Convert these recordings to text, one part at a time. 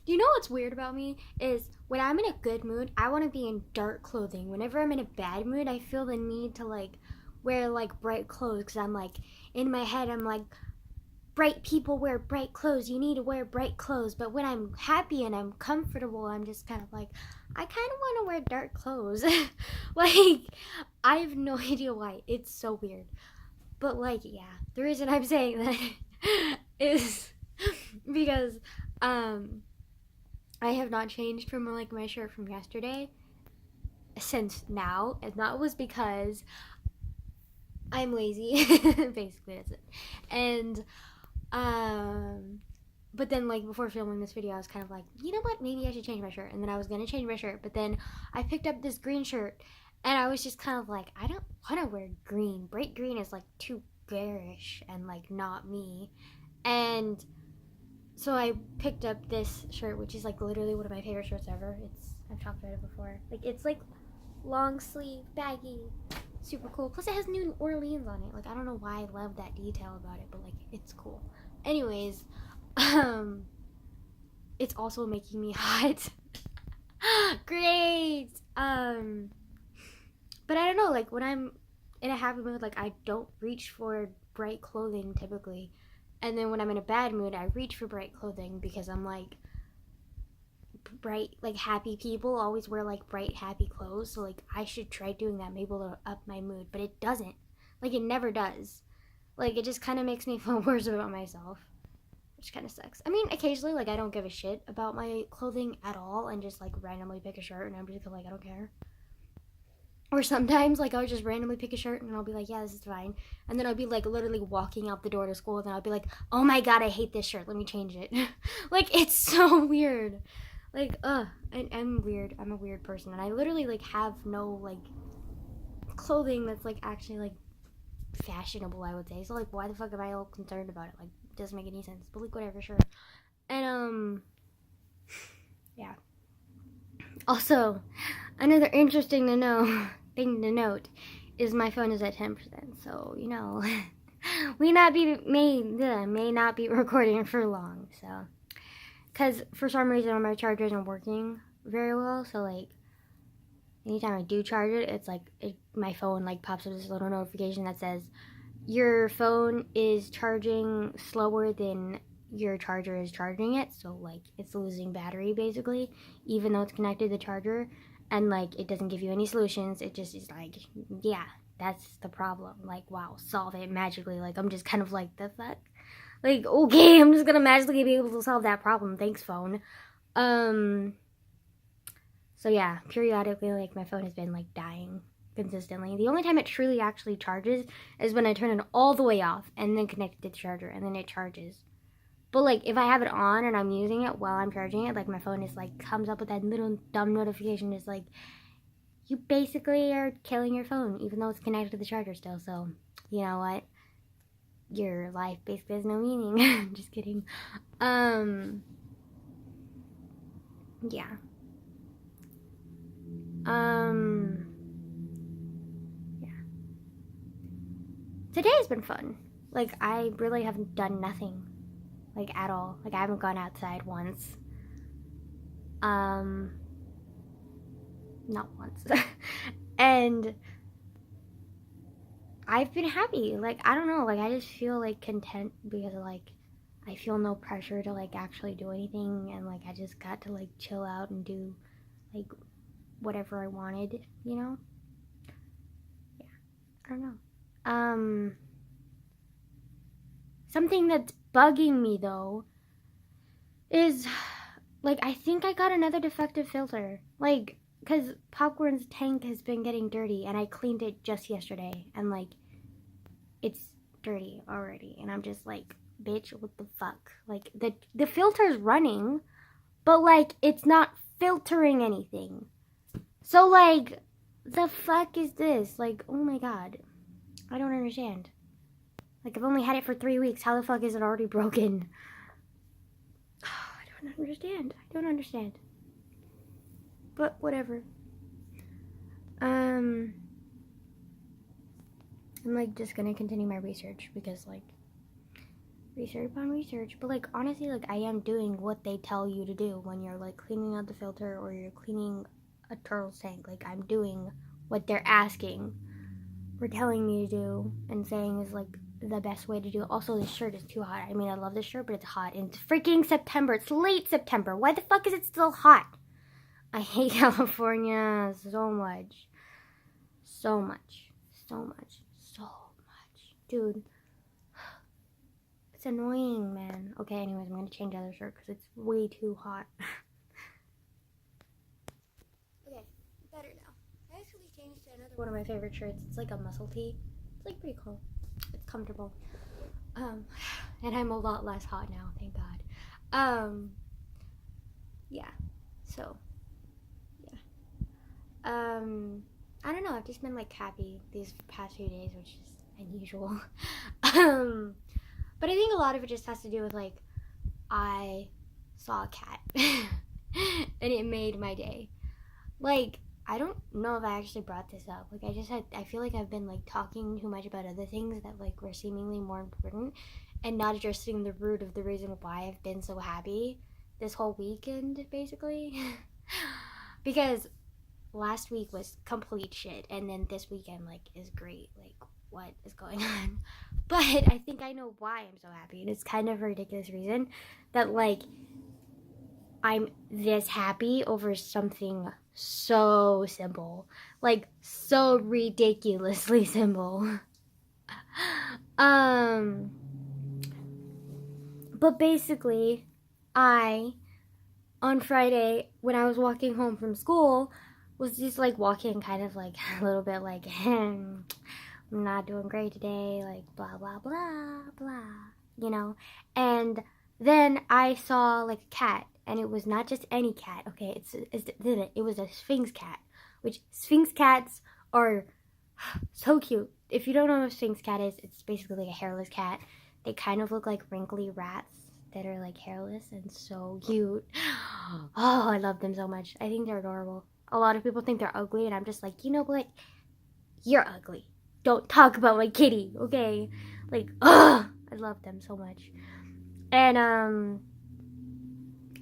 you know what's weird about me is when I'm in a good mood, I want to be in dark clothing. Whenever I'm in a bad mood, I feel the need to like wear like bright clothes because I'm like in my head I'm like bright people wear bright clothes. You need to wear bright clothes. But when I'm happy and I'm comfortable, I'm just kind of like I kind of want to wear dark clothes. Like I have no idea why. It's so weird. But like yeah, the reason I'm saying that is because um I have not changed from like my shirt from yesterday since now, and that was because I'm lazy. Basically, that's it. And but then like before filming this video, I was kind of like, you know what? Maybe I should change my shirt. And then I was gonna change my shirt, but then I picked up this green shirt, and I was just kind of like, I don't want to wear green. Bright green is like too garish and like not me. And so I picked up this shirt, which is like literally one of my favorite shirts ever. I've talked about it before. Like it's like long sleeve, baggy, super cool. Plus it has New Orleans on it. Like I don't know why I love that detail about it, but like it's cool. Anyways, um, it's also making me hot. Great. But I don't know. Like when I'm in a happy mood, like I don't reach for bright clothing typically. And then when I'm in a bad mood, I reach for bright clothing because I'm like bright, like happy people always wear like bright, happy clothes. So like I should try doing that. Maybe it'll up my mood, but it doesn't. Like it never does. Like it just kind of makes me feel worse about myself, which kind of sucks. I mean, occasionally like I don't give a shit about my clothing at all and just like randomly pick a shirt and I'm just like I don't care. Or sometimes, like, I'll just randomly pick a shirt and I'll be like, yeah, this is fine. And then I'll be, like, literally walking out the door to school and then I'll be like, oh my god, I hate this shirt. Let me change it. Like, it's so weird. Like, I'm weird. I'm a weird person. And I literally, like, have no, like, clothing that's, like, actually, like, fashionable, I would say. So, like, why the fuck am I all concerned about it? Like, it doesn't make any sense. But, like, whatever, sure. And, yeah. Also, another interesting to know thing to note is my phone is at 10%. So you know, we not be may not be recording for long. So, cause for some reason my charger isn't working very well. So like, anytime I do charge it, it's like my phone like pops up this little notification that says your phone is charging slower than your charger is charging it, so like it's losing battery basically, even though it's connected to the charger, and like it doesn't give you any solutions. It just is like, yeah, that's the problem. Like, wow, solve it magically. Like I'm just kind of like, the fuck? Like, okay, I'm just gonna magically be able to solve that problem. Thanks, phone. So yeah, periodically like my phone has been like dying consistently. The only time it truly actually charges is when I turn it all the way off and then connect it to the charger and then it charges. But like if I have it on and I'm using it while I'm charging it, like my phone is like comes up with that little dumb notification. It's like you basically are killing your phone even though it's connected to the charger still. So you know what? Your life basically has no meaning. Just kidding. Yeah. Yeah. Today has been fun. Like I really haven't done nothing. Like at all. Like I haven't gone outside once. Not once. And I've been happy. Like I don't know, like I just feel like content because like I feel no pressure to like actually do anything and like I just got to like chill out and do like whatever I wanted, you know? Yeah. I don't know. Something that's bugging me though is like I think I got another defective filter. Like cuz Popcorn's tank has been getting dirty and I cleaned it just yesterday and like it's dirty already and I'm just like, bitch, what the fuck? Like the filter's running, but like it's not filtering anything. So like the fuck is this? Like, oh my god. I don't understand. Like I've only had it for 3 weeks. How the fuck is it already broken? I don't understand. I don't understand. But whatever. I'm like just gonna continue my research because like research upon research, but like honestly, like I am doing what they tell you to do when you're like cleaning out the filter or you're cleaning a turtle's tank. Like I'm doing what they're asking or telling me to do and saying is like the best way to do it. Also, this shirt is too hot. I mean, I love this shirt, but it's hot. And it's freaking September. It's late September. Why the fuck is it still hot? I hate California so much. So much. So much. So much. Dude. It's annoying, man. Okay, anyways, I'm gonna change the other shirt because it's way too hot. Okay, better now. I actually changed to another one of my favorite shirts. It's like a muscle tee. It's like pretty cool. It's comfortable. And I'm a lot less hot now, thank God. Yeah. So, yeah. I don't know. I've just been like happy these past few days, which is unusual. But I think a lot of it just has to do with like I saw a cat and it made my day. Like I don't know if I actually brought this up. Like I feel like I've been like talking too much about other things that like were seemingly more important and not addressing the root of the reason why I've been so happy this whole weekend basically. Because last week was complete shit and then this weekend like is great. Like what is going on? But I think I know why I'm so happy, and it's kind of a ridiculous reason that like I'm this happy over something so simple, like so ridiculously simple. But basically on Friday when I was walking home from school was just like walking kind of like a little bit like I'm not doing great today, like blah blah blah blah, you know. And then I saw like a cat, and it was not just any cat. Okay, it was a Sphinx cat, which Sphinx cats are so cute. If you don't know what a Sphinx cat is, it's basically like a hairless cat. They kind of look like wrinkly rats that are like hairless and so cute. Oh, I love them so much. I think they're adorable. A lot of people think they're ugly, and I'm just like, you know what? You're ugly. Don't talk about my kitty, okay? Like, ugh, I love them so much. And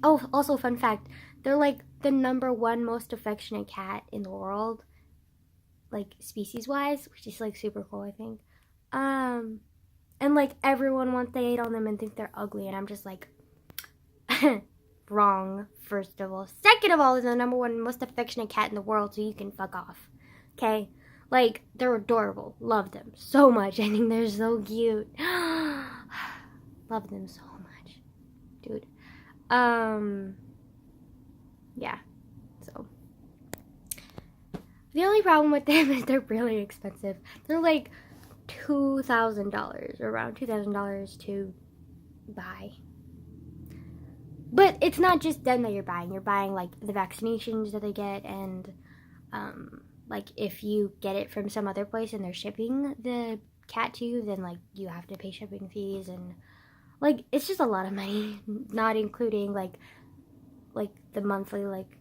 oh, also fun fact, they're like the #1 most affectionate cat in the world, like species wise, which is like super cool, I think. And like everyone wants to hate on them and think they're ugly, and I'm just like wrong, first of all. Second of all, is the #1 most affectionate cat in the world, so you can fuck off. Okay? Like, they're adorable. Love them so much. I think they're so cute. Love them so much. Dude. Yeah. So. The only problem with them is they're really expensive. They're like $2,000, around $2,000 to buy. But it's not just them that you're buying. You're buying, like, the vaccinations that they get and, like, if you get it from some other place and they're shipping the cat to you, then, like, you have to pay shipping fees and, like, it's just a lot of money, not including, like, the monthly, like,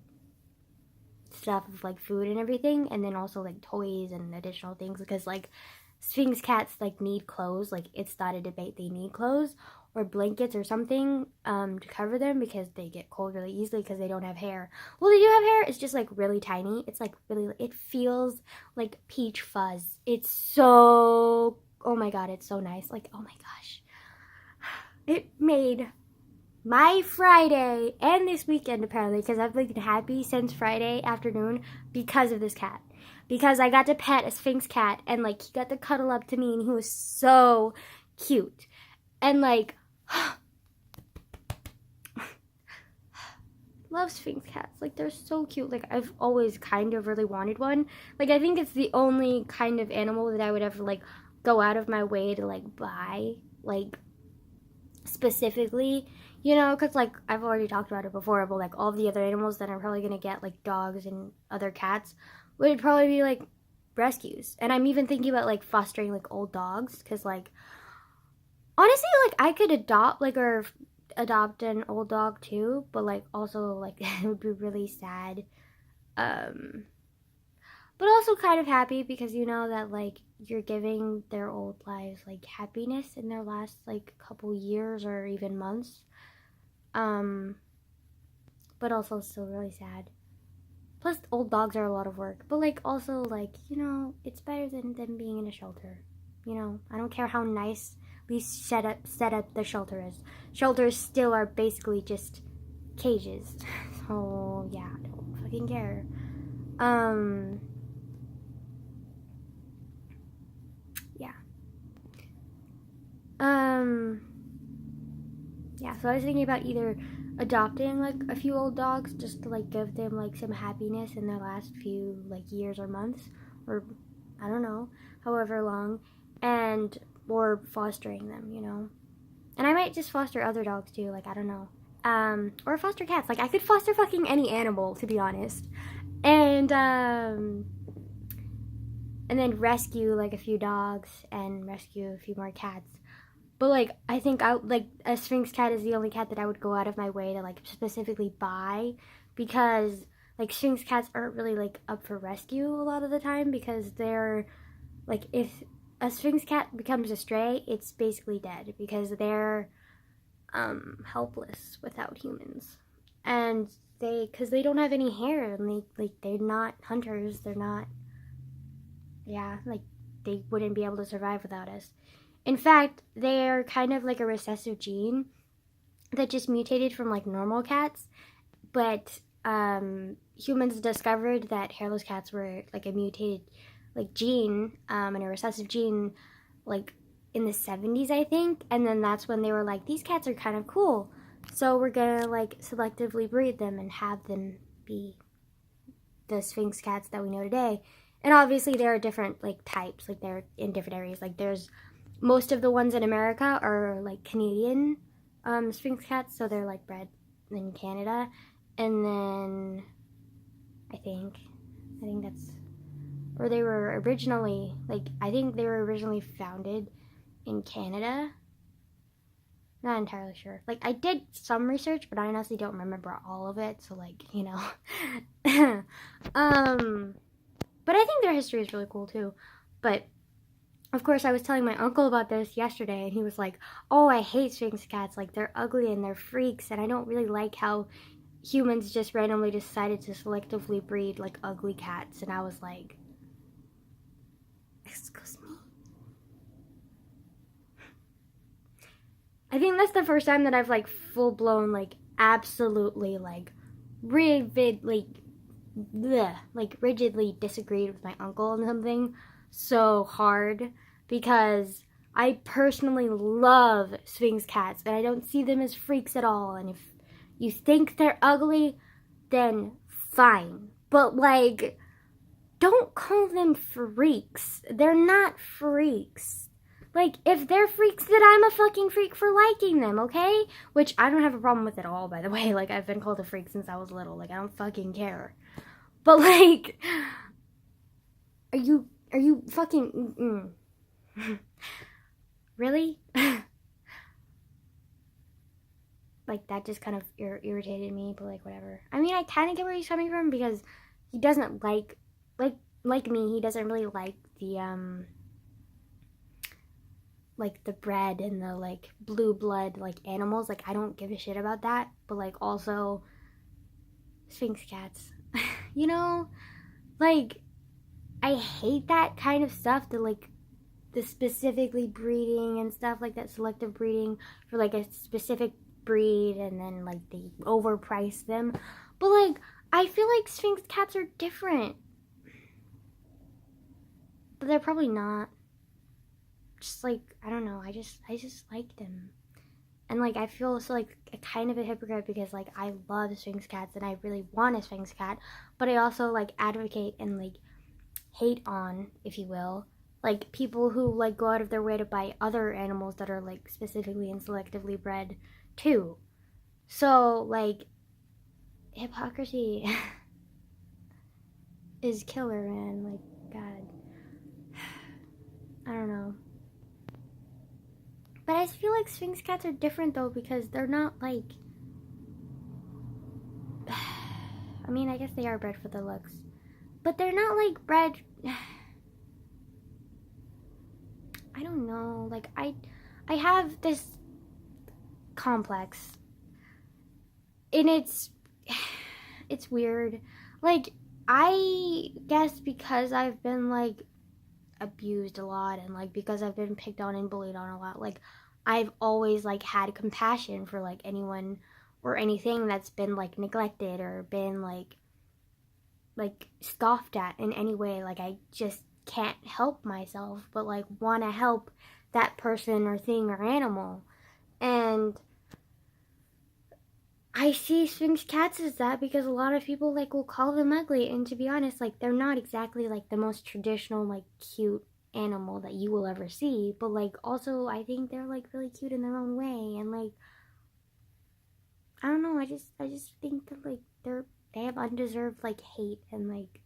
stuff of, like, food and everything, and then also, like, toys and additional things, because, like, Sphinx cats, like, need clothes. Like, it's not a debate. They need clothes or blankets or something to cover them because they get cold really easily because they don't have hair. Well, they do have hair. It's just, like, really tiny. It's, like, really, it feels like peach fuzz. It's so, oh, my God, it's so nice. Like, oh, my gosh. It made my Friday and this weekend, apparently, because I've been happy since Friday afternoon because of this cat. Because I got to pet a Sphinx cat, and, like, he got to cuddle up to me, and he was so cute. And, like, love Sphinx cats. Like, they're so cute. Like, I've always kind of really wanted one. Like, I think it's the only kind of animal that I would ever, like, go out of my way to, like, buy. Like, specifically, you know, because, like, I've already talked about it before, but, like, all the other animals that I'm probably going to get, like, dogs and other cats, would probably be, like, rescues. And I'm even thinking about, like, fostering, like, old dogs, because, like, honestly, like, I could adopt, like, or adopt an old dog, too, but, like, also, like, it would be really sad. but also kind of happy because you know that like you're giving their old lives like happiness in their last like couple years or even months. Um, but also still really sad. Plus, old dogs are a lot of work, but like also like you know it's better than them being in a shelter. You know, I don't care how nice we set up the shelter is. Shelters still are basically just cages. So yeah, I don't fucking care. Yeah. Um, yeah, so I was thinking about either adopting like a few old dogs just to like give them like some happiness in their last few like years or months or I don't know, however long, and or fostering them, you know. And I might just foster other dogs too, like I don't know. Or foster cats. Like I could foster fucking any animal to be honest. And then rescue like a few dogs and rescue a few more cats. But like I think I like a Sphinx cat is the only cat that I would go out of my way to like specifically buy because like Sphinx cats aren't really like up for rescue a lot of the time because they're like if a Sphinx cat becomes a stray, it's basically dead because they're helpless without humans. And cuz they don't have any hair and they're not hunters, they're not yeah, like they wouldn't be able to survive without us. In fact, they're kind of like a recessive gene that just mutated from like normal cats, but humans discovered that hairless cats were like a mutated like gene and a recessive gene like in the 70s I think, and then that's when they were like these cats are kind of cool, so we're gonna like selectively breed them and have them be the Sphinx cats that we know today. And obviously there are different like types, like they're in different areas. Like there's most of the ones in America are like Canadian Sphinx cats, so they're like bred in Canada. And then I think that's or they were originally like I think they were originally founded in Canada. Not entirely sure. Like I did some research, but I honestly don't remember all of it. So like you know, but I think their history is really cool too. But of course, I was telling my uncle about this yesterday, and he was like, "Oh, I hate Sphinx cats. Like they're ugly and they're freaks, and I don't really like how humans just randomly decided to selectively breed like ugly cats." And I was like, "Excuse me." I think that's the first time that I've like full blown like absolutely like vividly bleh, like rigidly disagreed with my uncle on something so hard because I personally love Sphinx cats and I don't see them as freaks at all. And if you think they're ugly, then fine. But like, don't call them freaks. They're not freaks. Like, if they're freaks, then I'm a fucking freak for liking them, okay? Which I don't have a problem with at all, by the way. Like, I've been called a freak since I was little. Like, I don't fucking care. But, like, are you fucking... Really? Like, that just kind of irritated me, but, like, whatever. I mean, I kind of get where he's coming from because he doesn't like me, he doesn't really like the bread and the like blue blood like animals. Like I don't give a shit about that, but like also Sphinx cats. You know, like I hate that kind of stuff, the like the specifically breeding and stuff like that, selective breeding for like a specific breed, and then like they overprice them. But like I feel like Sphinx cats are different, but they're probably not. Just like I don't know, I just like them. And like I feel so like a kind of a hypocrite because like I love Sphinx cats and I really want a Sphinx cat, but I also like advocate and like hate on, if you will, like people who like go out of their way to buy other animals that are like specifically and selectively bred too. So like hypocrisy is killer, man. Like God, I don't know. But I feel like Sphinx cats are different though because they're not like... I mean, I guess they are bred for the looks. but they're not like bred. I don't know. Like I have this complex, and it's weird. Like, I guess because I've been like abused a lot, and like because I've been picked on and bullied on a lot, like I've always like had compassion for like anyone or anything that's been like neglected or been like scoffed at in any way. Like, I just can't help myself but like want to help that person or thing or animal. And I see Sphinx cats as that because a lot of people like will call them ugly, and to be honest, like they're not exactly like the most traditional like cute animal that you will ever see, but like also I think they're like really cute in their own way. And like, I don't know, I just think that like they have undeserved like hate, and like,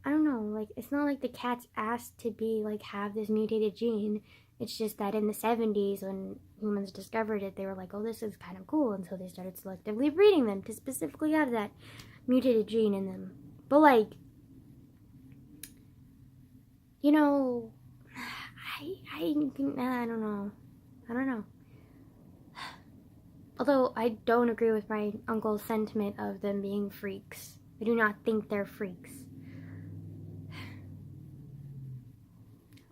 I don't know, like it's not like the cats asked to be like have this mutated gene. It's just that in the 70s, when humans discovered it, they were like, oh, this is kind of cool, and so they started selectively breeding them to specifically have that mutated gene in them. But like, you know, I don't know. I don't know. Although I don't agree with my uncle's sentiment of them being freaks. I do not think they're freaks.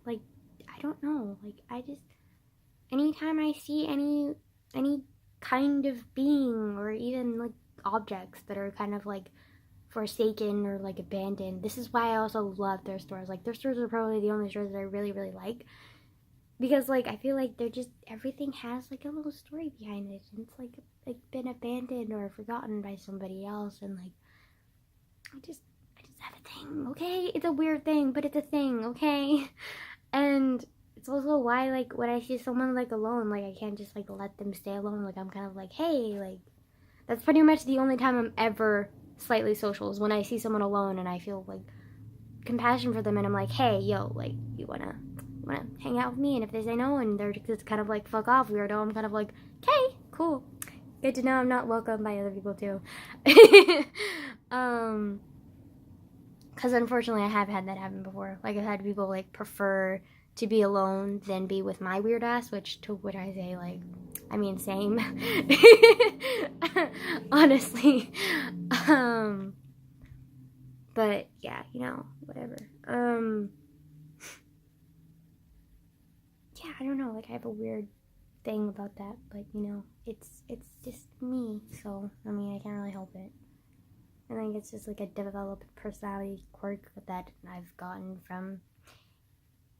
Like, I don't know. Like, I just, anytime I see any kind of being or even like objects that are kind of like forsaken or like abandoned, this is why I also love thrift stores. Like, thrift stores are probably the only stores that I really like, because like I feel like they're just, everything has like a little story behind it, and it's like been abandoned or forgotten by somebody else. And like, I just have a thing, okay? It's a weird thing, but it's a thing, okay? And it's also why like when I see someone like alone, like I can't just like let them stay alone. Like, I'm kind of like, hey, like that's pretty much the only time I'm ever slightly social, is when I see someone alone and I feel like compassion for them, and I'm like, hey, yo, like, you wanna hang out with me? And if they say no and they're just kind of like, fuck off, weirdo, I'm kind of like, okay, cool, good to know I'm not welcomed by other people too. Because unfortunately I have had that happen before. Like, I've had people like prefer to be alone than be with my weird ass, which to what I say, like, I mean, same. Honestly. But yeah, you know, whatever. Yeah, I don't know, like I have a weird thing about that, but you know, it's just me, so I mean, I can't really help it. I think it's just like a developed personality quirk that I've gotten from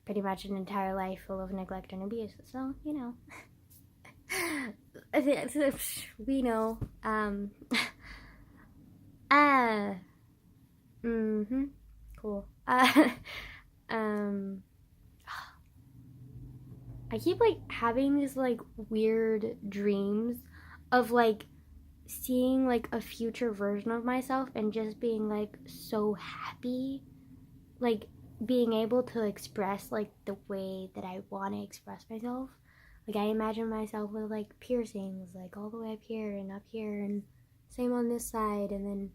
pretty much an entire life full of neglect and abuse. So, you know. We know. Cool. I keep like having these like weird dreams of like seeing like a future version of myself and just being like so happy, like being able to express like the way that I want to express myself. Like, I imagine myself with like piercings like all the way up here and up here, and same on this side, and then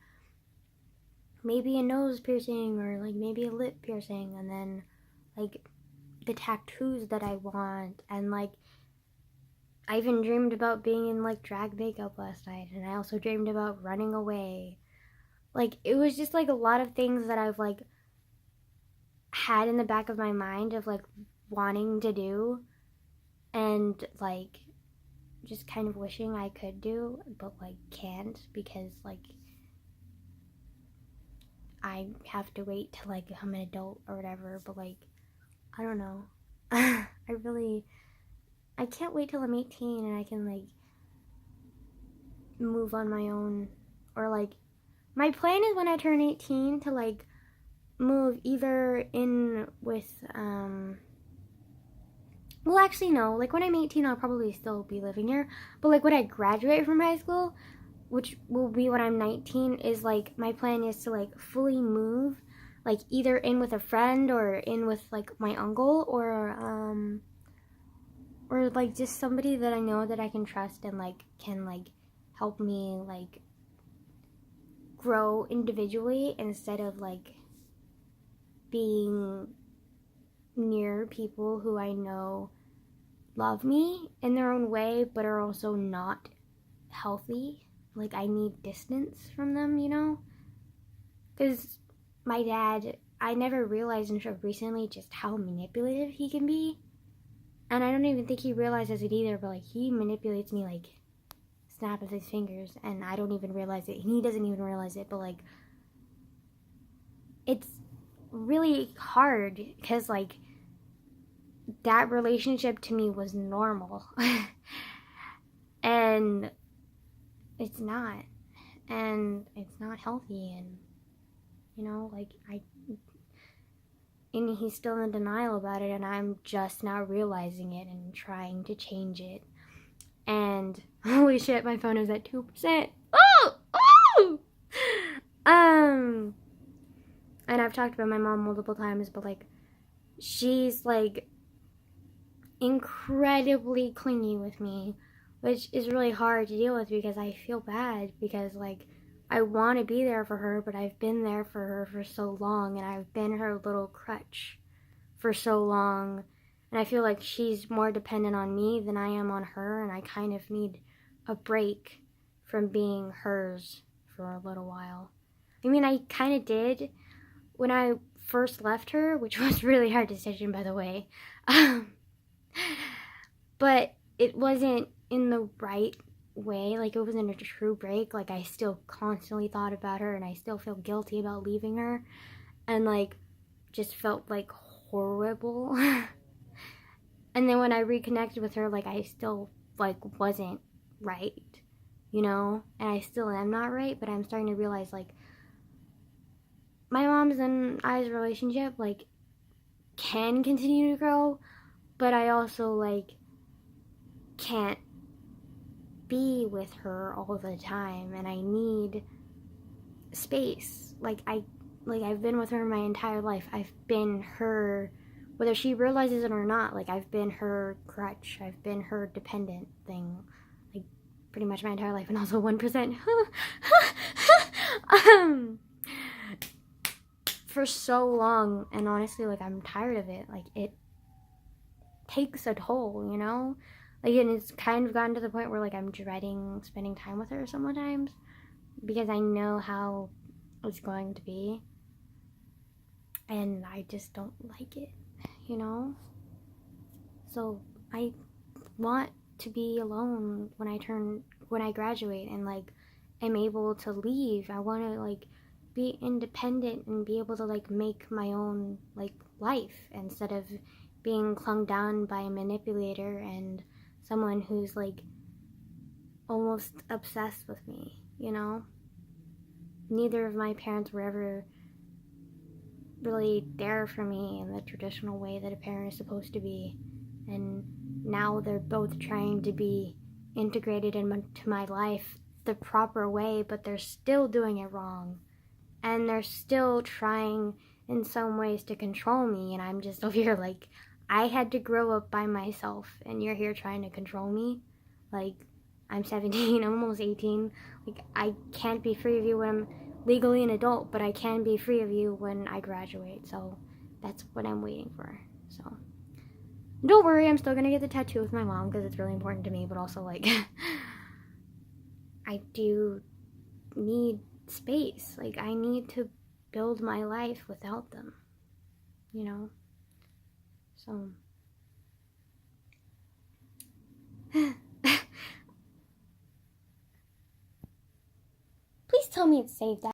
maybe a nose piercing or like maybe a lip piercing, and then like the tattoos that I want. And like, I even dreamed about being in like drag makeup last night, and I also dreamed about running away. Like, it was just like a lot of things that I've like had in the back of my mind of like wanting to do, and like just kind of wishing I could do, but like can't, because like I have to wait till like I'm an adult or whatever. But like, I don't know. I can't wait till I'm 18 and I can like move on my own. Or like, my plan is when I turn 18 to like move either in with well, actually no, like when I'm 18 I'll probably still be living here, but like when I graduate from high school, which will be when I'm 19, is like my plan is to like fully move, like either in with a friend or in with like my uncle, or like just somebody that I know that I can trust and like can like help me like grow individually instead of like being near people who I know love me in their own way but are also not healthy. Like, I need distance from them, you know? Because my dad, I never realized until recently just how manipulative he can be. And I don't even think he realizes it either, but like, he manipulates me like snap of his fingers, and I don't even realize it. He doesn't even realize it, but like, it's really hard because like, that relationship to me was normal. And it's not. And it's not healthy, and you know, like, and he's still in denial about it, and I'm just now realizing it and trying to change it. And holy shit, my phone is at 2%. Oh! Oh! And I've talked about my mom multiple times, but like, she's like incredibly clingy with me, which is really hard to deal with because I feel bad because like, I want to be there for her, but I've been there for her for so long, and I've been her little crutch for so long, and I feel like she's more dependent on me than I am on her, and I kind of need a break from being hers for a little while. I mean, I kind of did when I first left her, which was a really hard decision, by the way. But it wasn't in the right way. Like, it wasn't a true break. Like, I still constantly thought about her, and I still feel guilty about leaving her, and like, just felt like horrible. And then when I reconnected with her, like, I still like wasn't right, you know, and I still am not right, but I'm starting to realize like, my mom's and I's relationship like can continue to grow, but I also like can't be with her all the time, and I need space. Like, I've been with her my entire life. I've been her, whether she realizes it or not. Like, I've been her crutch. I've been her dependent thing, like, pretty much my entire life. And also 1%. For so long, and honestly, like, I'm tired of it. Like, it takes a toll, you know? Like, and it's kind of gotten to the point where like, I'm dreading spending time with her sometimes because I know how it's going to be, and I just don't like it, you know? So I want to be alone when I graduate and like, am able to leave. I want to like be independent and be able to like make my own like life instead of being clung down by a manipulator and someone who's like almost obsessed with me, you know? Neither of my parents were ever really there for me in the traditional way that a parent is supposed to be. And now they're both trying to be integrated into my life the proper way, but they're still doing it wrong. And they're still trying in some ways to control me, and I'm just over here like, I had to grow up by myself, and you're here trying to control me? Like, I'm 17, I'm almost 18. Like, I can't be free of you when I'm legally an adult, but I can be free of you when I graduate. So that's what I'm waiting for. So don't worry, I'm still gonna get the tattoo with my mom because it's really important to me, but also like, I do need space. Like, I need to build my life without them, you know? So please tell me it's saved.